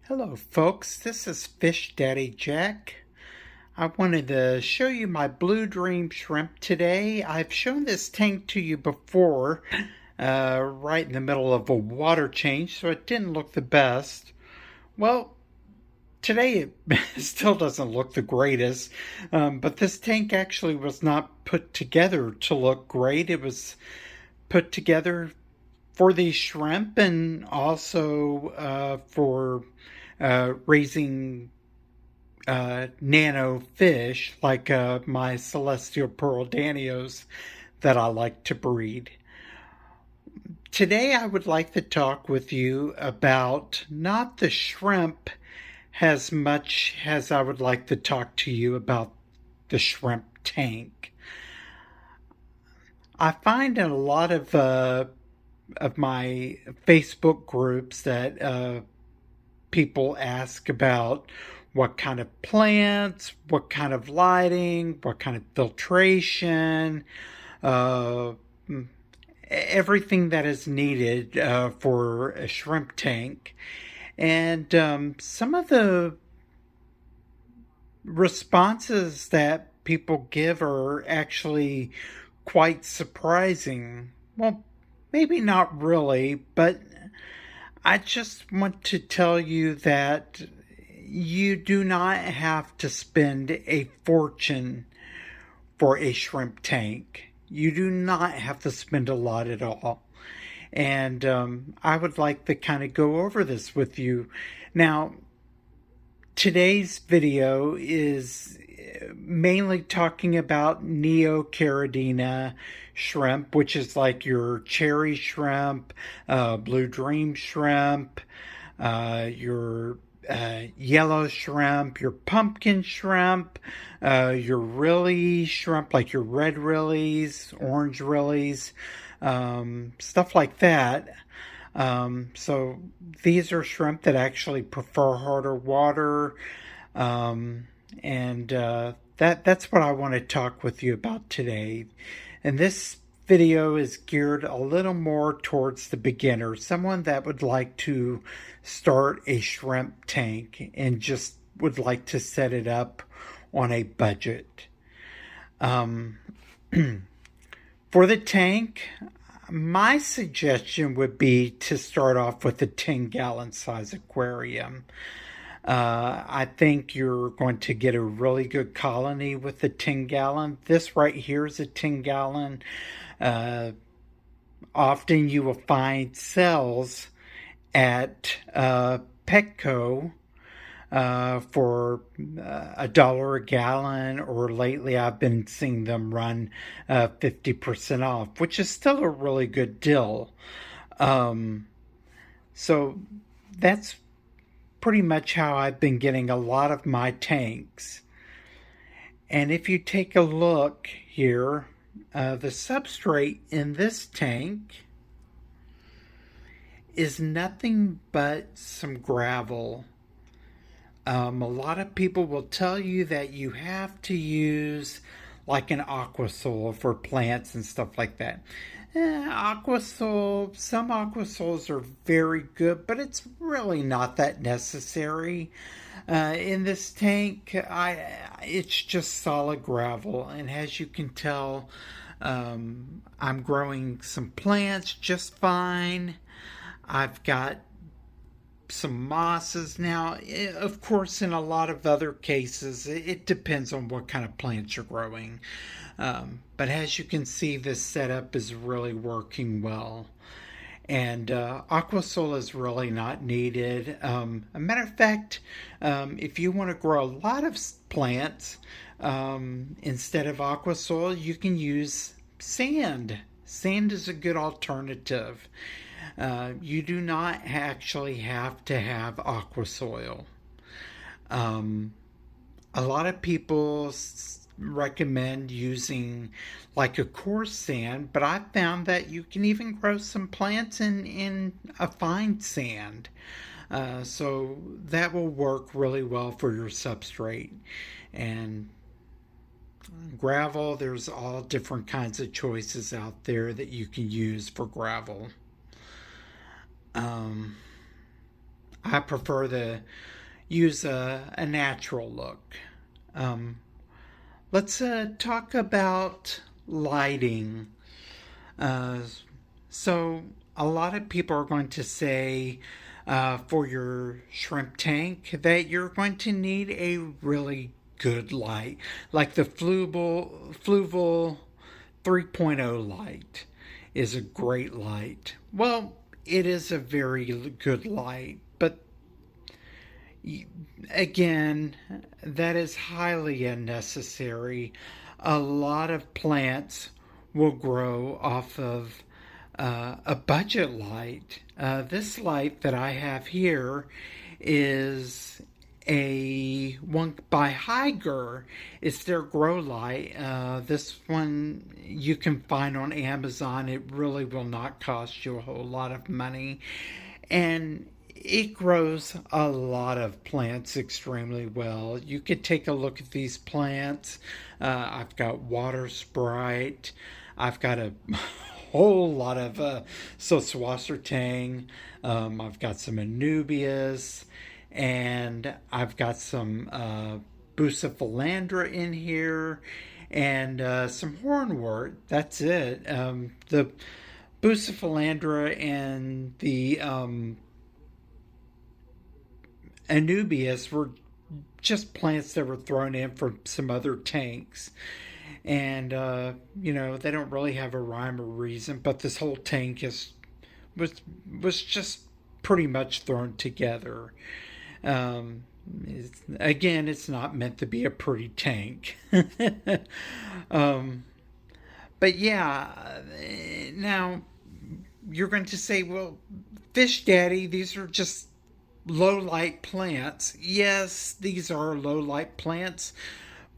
Hello folks, this is Fish Daddy Jack. I wanted to show you my Blue Dream shrimp today. I've shown this tank to you before, right in the middle of a water change, so it didn't look the best. Well, today it still doesn't look the greatest, but this tank actually was not put together to look great. It was put together for these shrimp and also for raising nano fish like my celestial pearl danios that I like to breed. Today I would like to talk with you about not the shrimp as much as I would like to talk to you about the shrimp tank. I find in a lot of my Facebook groups that people ask about what kind of plants, what kind of lighting, what kind of filtration, uh, everything that is needed for a shrimp tank. And some of the responses that people give are actually quite surprising. Well, maybe not really, but I just want to tell you that you do not have to spend a fortune for a shrimp tank. You do not have to spend a lot at all. And I would like to kind of go over this with you. Now, today's video is mainly talking about Neocaridina shrimp, which is like your cherry shrimp, blue dream shrimp, your yellow shrimp, your pumpkin shrimp, your rilly shrimp, like your red rillies, orange rillies, stuff like that. So these are shrimp that actually prefer harder water, and that's what I want to talk with you about today. And this video is geared a little more towards the beginner, someone that would like to start a shrimp tank and just would like to set it up on a budget. For the tank, my suggestion would be to start off with a 10-gallon size aquarium. I think you're going to get a really good colony with the 10-gallon. This right here is a 10-gallon. Often you will find cells at Petco for $1 a gallon, or lately I've been seeing them run 50% off, which is still a really good deal. So that's pretty much how I've been getting a lot of my tanks. And if you take a look here, the substrate in this tank is nothing but some gravel. A lot of people will tell you that you have to use like an aqua soil for plants and stuff like that. Aqua soil, some aqua soils are very good, but it's really not that necessary. In this tank, it's just solid gravel, and as you can tell, I'm growing some plants just fine. I've got some mosses now. Of course, in a lot of other cases, it depends on what kind of plants you're growing. But as you can see, this setup is really working well. And aqua soil is really not needed. A matter of fact, if you want to grow a lot of plants, instead of aqua soil, you can use sand. Sand is a good alternative. You do not actually have to have aqua soil. A lot of people recommend using like a coarse sand, but I found that you can even grow some plants in a fine sand. So that will work really well for your substrate. And gravel, there's all different kinds of choices out there that you can use for gravel. I prefer to use a natural look. Um, let's talk about lighting. Uh, so, a lot of people are going to say for your shrimp tank that you're going to need a really good light, like the Fluval 3.0 light is a great light. Well, it is a very good light, but again, that is highly unnecessary. A lot of plants will grow off of a budget light. This light that I have here is a one by Higer. It's their grow light. This one you can find on Amazon. It really will not cost you a whole lot of money. And it grows a lot of plants extremely well. You could take a look at these plants. I've got water sprite. I've got a whole lot of Soswastertang. I've got some Anubias, and I've got some Bucephalandra in here, and some hornwort. That's it. The Bucephalandra and the Anubias were just plants that were thrown in from some other tanks. And, they don't really have a rhyme or reason, but this whole tank was just pretty much thrown together. It's not meant to be a pretty tank. But yeah, now you're going to say, well, Fish Daddy, these are just low light plants. Yes, these are low light plants,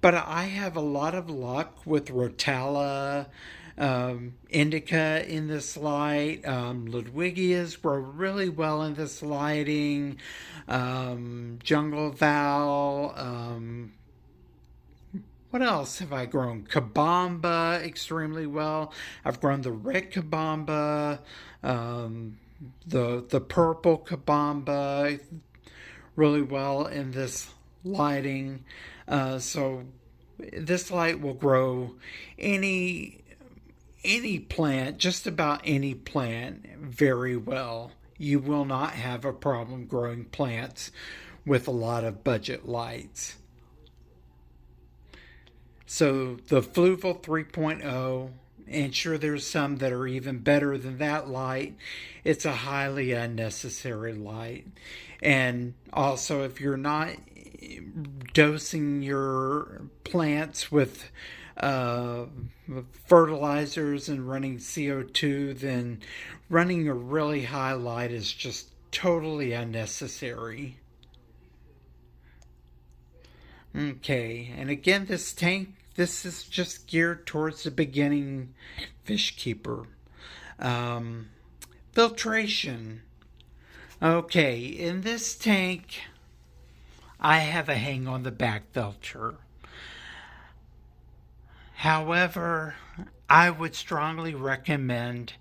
but I have a lot of luck with Rotala, Indica in this light. Ludwigias grow really well in this lighting. Jungle Val. What else have I grown? Kabamba extremely well. I've grown the red Kabamba, the purple Kabamba really well in this lighting. So this light will grow any plant, just about any plant, very well. You will not have a problem growing plants with a lot of budget lights. So the Fluval 3.0, and sure there's some that are even better than that light. It's a highly unnecessary light. And also, if you're not dosing your plants with fertilizers and running CO2, then running a really high light is just totally unnecessary. Okay, and again, this is just geared towards the beginning fish keeper. Filtration. Okay, in this tank, I have a hang on the back filter. However, I would strongly recommend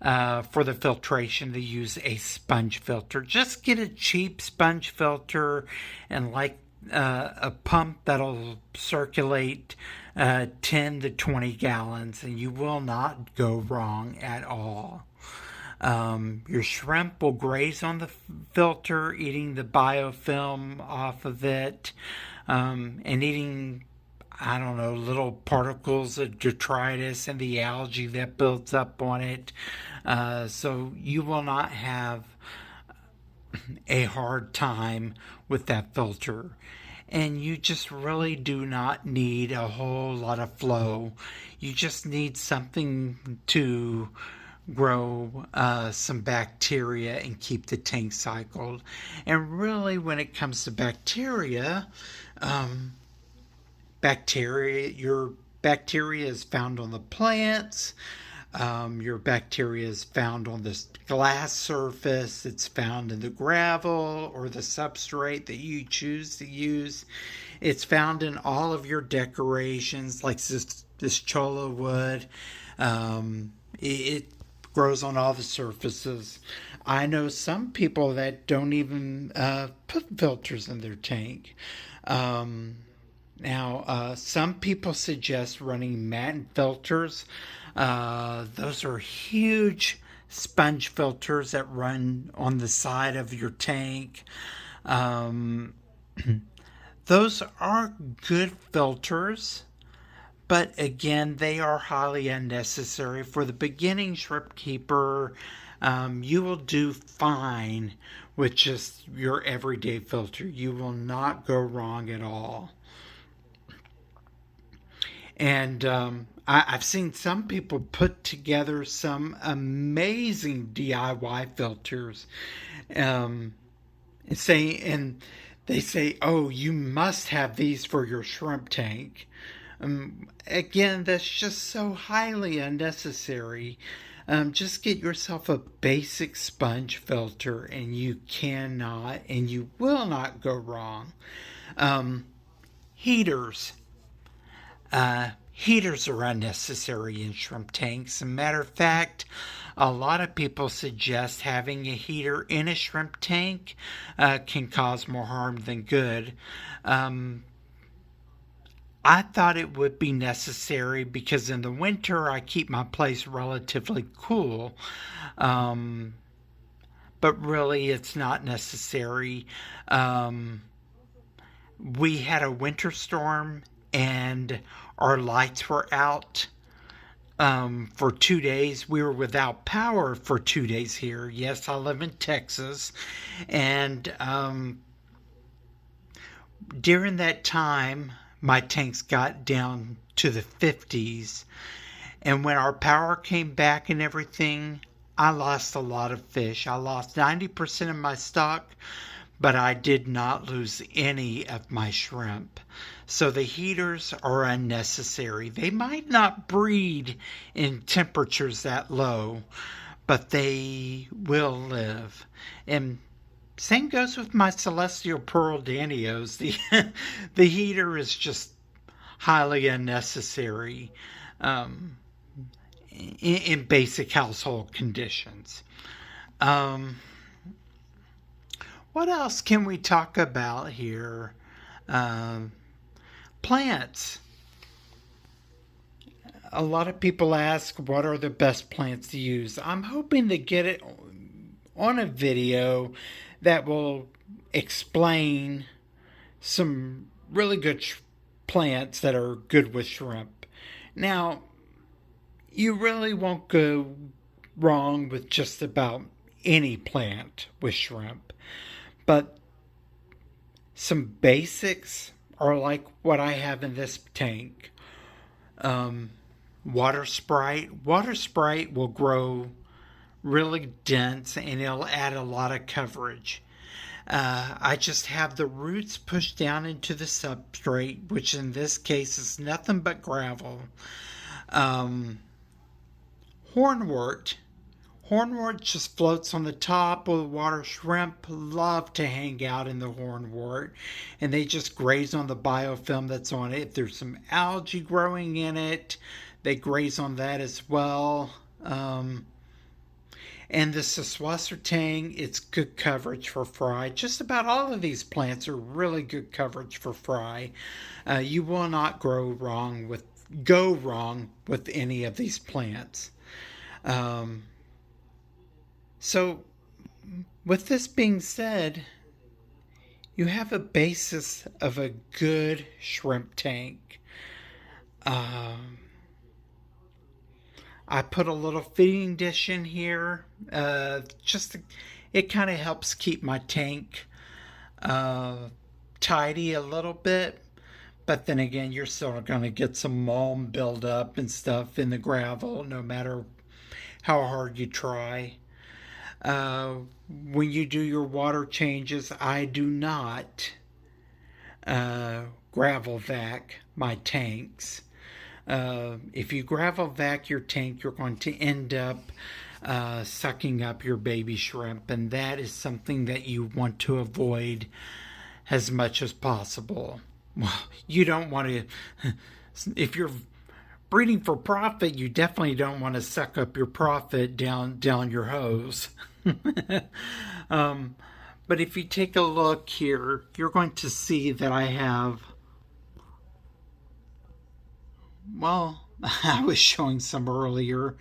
for the filtration to use a sponge filter. Just get a cheap sponge filter and a pump that'll circulate 10 to 20 gallons, and you will not go wrong at all. Your shrimp will graze on the filter, eating the biofilm off of it, and eating, I don't know, little particles of detritus and the algae that builds up on it. So you will not have a hard time with that filter. And you just really do not need a whole lot of flow. You just need something to grow some bacteria and keep the tank cycled. And really, when it comes to bacteria, your bacteria is found on the plants. Your bacteria is found on this glass surface. It's found in the gravel or the substrate that you choose to use. It's found in all of your decorations, like this cholla wood. It grows on all the surfaces. I know some people that don't even put filters in their tank. Now, some people suggest running matte filters. Those are huge sponge filters that run on the side of your tank. Um, those are good filters, but again, they are highly unnecessary. For the beginning shrimp keeper, you will do fine with just your everyday filter. You will not go wrong at all. And I've seen some people put together some amazing DIY filters. Um, and they say, oh, you must have these for your shrimp tank. Again, that's just so highly unnecessary. Just get yourself a basic sponge filter, and you cannot and you will not go wrong. Heaters. Heaters are unnecessary in shrimp tanks. As a matter of fact, a lot of people suggest having a heater in a shrimp tank can cause more harm than good. I thought it would be necessary because in the winter I keep my place relatively cool. Um, but really, it's not necessary. Um, we had a winter storm and our lights were out for 2 days. We were without power for 2 days here. Yes, I live in Texas. And during that time, my tanks got down to the 50s. And when our power came back and everything, I lost a lot of fish. I lost 90% of my stock, but I did not lose any of my shrimp. So the heaters are unnecessary. They might not breed in temperatures that low, but they will live. And same goes with my celestial pearl danios. The heater is just highly unnecessary in basic household conditions. What else can we talk about here? Plants. A lot of people ask, what are the best plants to use? I'm hoping to get it on a video that will explain some really good plants that are good with shrimp. Now, you really won't go wrong with just about any plant with shrimp, but some basics are like what I have in this tank. Water Sprite. Water Sprite will grow really dense and it'll add a lot of coverage. I just have the roots pushed down into the substrate, which in this case is nothing but gravel. Hornwort. Hornwort just floats on the top of the water. Shrimp love to hang out in the hornwort, and they just graze on the biofilm that's on it. If there's some algae growing in it, they graze on that as well. And the Seswassertang, it's good coverage for fry. Just about all of these plants are really good coverage for fry. You will not go wrong with any of these plants. So, with this being said, you have a basis of a good shrimp tank. I put a little feeding dish in here. It kind of helps keep my tank tidy a little bit. But then again, you're still going to get some mulm buildup and stuff in the gravel, no matter how hard you try. When you do your water changes, I do not gravel vac my tanks. If you gravel vac your tank, you're going to end up sucking up your baby shrimp, and that is something that you want to avoid as much as possible. Well, you don't want to, if you're breeding for profit, you definitely don't want to suck up your profit down your hose. um, but if you take a look here, you're going to see that I have, well, I was showing some earlier.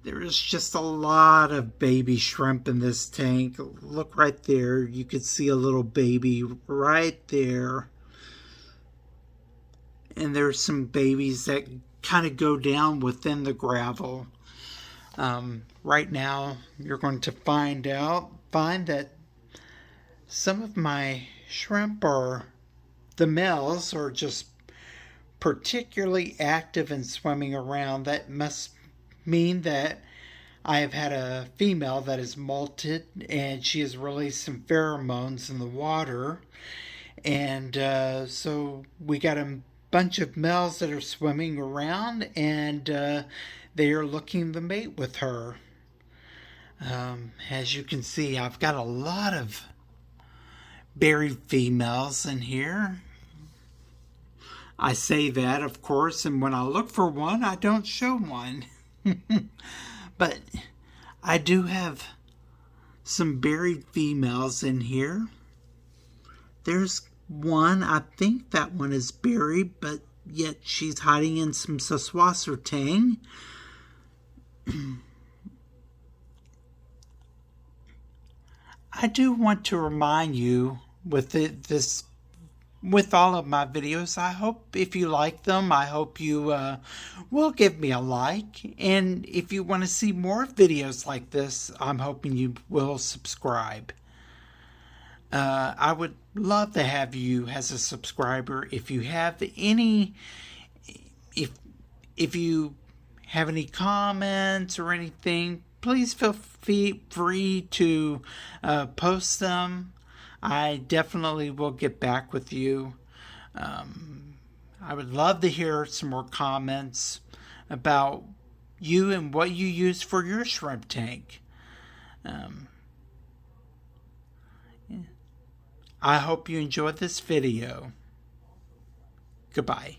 There is just a lot of baby shrimp in this tank. Look right there. You could see a little baby right there. And there's some babies that kind of go down within the gravel. Right now, you're going to find that some of my shrimp the males are just particularly active and swimming around. That must mean that I have had a female that is molted and she has released some pheromones in the water. And so we got a bunch of males that are swimming around, and they are looking to mate with her. As you can see, I've got a lot of buried females in here. I say that, of course, and when I look for one, I don't show one. But I do have some buried females in here. There's one, I think that one is buried, but yet she's hiding in some Saswasser tang. I do want to remind you with all of my videos, I hope if you like them, I hope you will give me a like. And if you want to see more videos like this, I'm hoping you will subscribe. I would love to have you as a subscriber. If you have any comments or anything, please feel free to post them. I definitely will get back with you. I would love to hear some more comments about you and what you use for your shrimp tank. I hope you enjoyed this video. Goodbye.